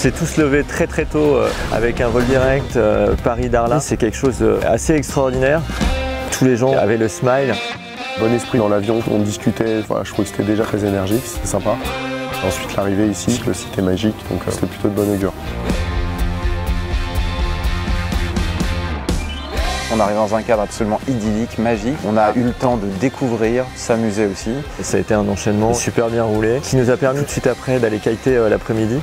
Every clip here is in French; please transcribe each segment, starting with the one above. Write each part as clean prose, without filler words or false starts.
s'est tous levés très très tôt avec un vol direct Paris-Darla. C'est quelque chose d'assez extraordinaire. Tous les gens avaient le smile. Bon esprit dans l'avion, on discutait, voilà, je trouvais que c'était déjà très énergique, c'était sympa. Ensuite l'arrivée ici, le site est magique, donc c'était plutôt de bon augure. On arrive dans un cadre absolument idyllique, magique. On a eu le temps de découvrir, s'amuser aussi. Et ça a été un enchaînement super bien roulé qui nous a permis tout de suite après d'aller kiter l'après-midi.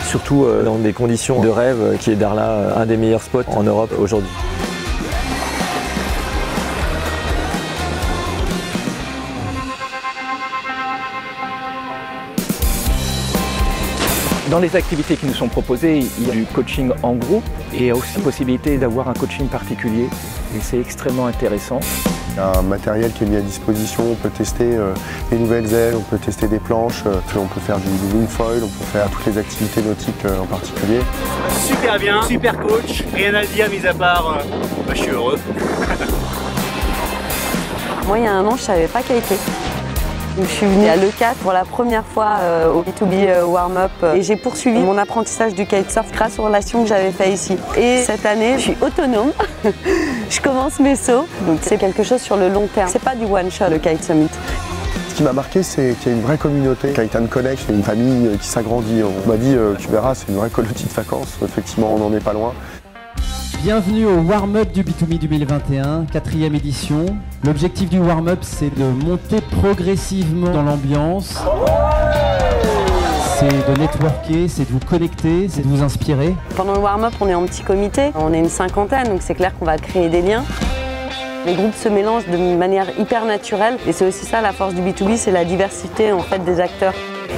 Surtout dans des conditions de rêve qui est Darla, un des meilleurs spots en Europe aujourd'hui. Dans les activités qui nous sont proposées, il y a du coaching en groupe et il y a aussi la possibilité d'avoir un coaching particulier et c'est extrêmement intéressant. Il y a un matériel qui est mis à disposition, on peut tester des nouvelles ailes, on peut tester des planches, on peut faire du wingfoil, on peut faire toutes les activités nautiques en particulier. Super bien, super coach, rien à dire mis à part, je suis heureux. Moi il y a un an je savais pas kiter. Je suis venue à l'E4 pour la première fois au B2B warm-up et j'ai poursuivi mon apprentissage du kitesurf grâce aux relations que j'avais fait ici. Et cette année, je suis autonome, je commence mes sauts, donc c'est quelque chose sur le long terme. C'est pas du one shot le Kite Summit. Ce qui m'a marqué, c'est qu'il y a une vraie communauté. Kite & Connect, c'est une famille qui s'agrandit. On m'a dit, tu verras, c'est une vraie colonie de vacances. Effectivement, on n'en est pas loin. Bienvenue au warm-up du B2Me 2021, 4e édition. L'objectif du warm-up, c'est de monter progressivement dans l'ambiance. C'est de networker, c'est de vous connecter, c'est de vous inspirer. Pendant le warm-up, on est en petit comité, on est une cinquantaine, donc c'est clair qu'on va créer des liens. Les groupes se mélangent de manière hyper naturelle et c'est aussi ça la force du B2B, c'est la diversité en fait des acteurs.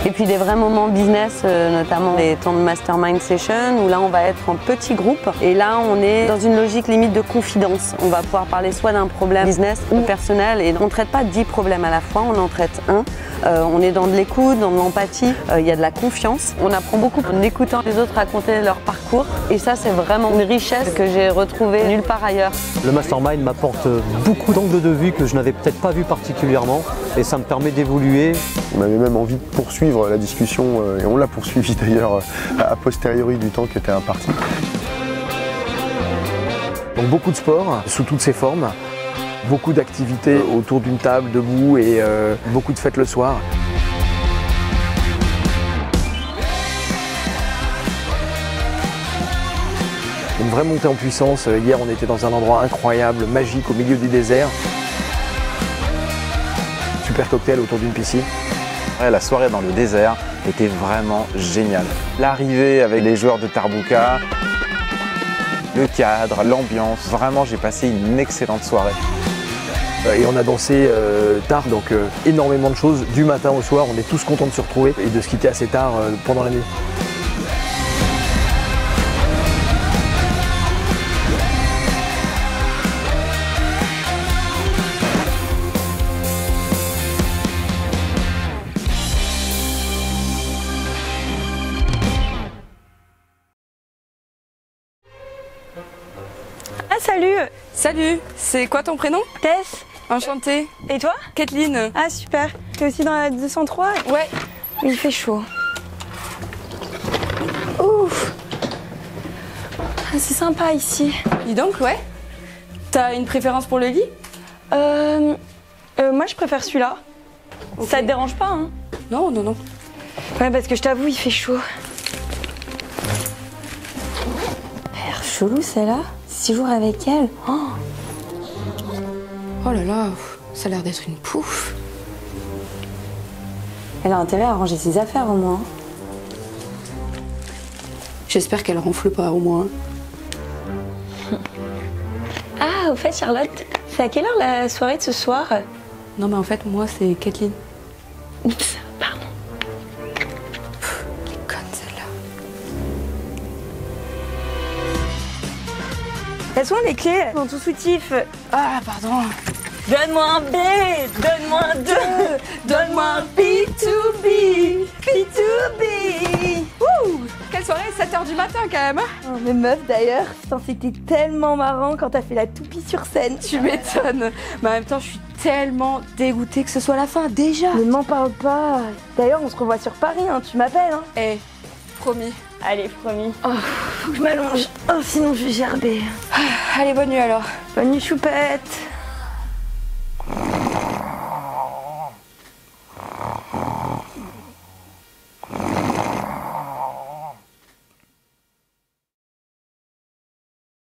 Et puis des vrais moments business, notamment les temps de mastermind session où là on va être en petits groupes et là on est dans une logique limite de confidence. On va pouvoir parler soit d'un problème business ou personnel et on ne traite pas 10 problèmes à la fois, on en traite un. On est dans de l'écoute, dans de l'empathie, il y a de la confiance. On apprend beaucoup en écoutant les autres raconter leur parcours et ça c'est vraiment une richesse que j'ai retrouvée nulle part ailleurs. Le mastermind m'apporte beaucoup d'angles de vue que je n'avais peut-être pas vu particulièrement et ça me permet d'évoluer. On avait même envie de poursuivre la discussion et on l'a poursuivi d'ailleurs a posteriori du temps qui était imparti. Donc beaucoup de sport sous toutes ses formes, beaucoup d'activités autour d'une table, debout et beaucoup de fêtes le soir. Une vraie montée en puissance. Hier on était dans un endroit incroyable, magique au milieu du désert. Super cocktail autour d'une piscine. La soirée dans le désert était vraiment géniale. L'arrivée avec les joueurs de Tarbuka, le cadre, l'ambiance, vraiment j'ai passé une excellente soirée. Et on a dansé tard, donc énormément de choses, du matin au soir, on est tous contents de se retrouver et de se quitter assez tard pendant la nuit. Ah salut! Salut! C'est quoi ton prénom? Tess. Enchantée. Et toi? Kathleen. Ah super. T'es aussi dans la 203? Ouais. Il fait chaud. Ouf! Ah, c'est sympa ici. Dis donc, ouais. T'as une préférence pour le lit? Moi je préfère celui-là. Okay. Ça te dérange pas, hein? Non, non, non. Ouais, parce que je t'avoue, il fait chaud. Elle a l'air chelou celle-là. 6 jours avec elle. Oh, oh là là, ça a l'air d'être une pouffe. Elle a intérêt à ranger ses affaires au moins. J'espère qu'elle ronfle pas au moins. Ah, au fait Charlotte, c'est à quelle heure la soirée de ce soir? Non mais en fait moi c'est Kathleen. Oups, pardon. Elle est conne celle-là. Elles sont les clés dans ton soutif. Ah pardon. Donne-moi un B, donne-moi un 2, donne-moi un B2B, B2B. Ouh, quelle soirée, 7h du matin quand même. Oh, mais meuf d'ailleurs, c'était tellement marrant quand t'as fait la toupie sur scène. Tu m'étonnes. Mais en même temps, je suis tellement dégoûtée que ce soit la fin déjà. Ne m'en parle pas. D'ailleurs, on se revoit sur Paris, hein, tu m'appelles. Hein. Eh, promis. Allez, promis. Oh, faut que je m'allonge. Oh, sinon je vais gerber. Allez, bonne nuit alors. Bonne nuit, choupette.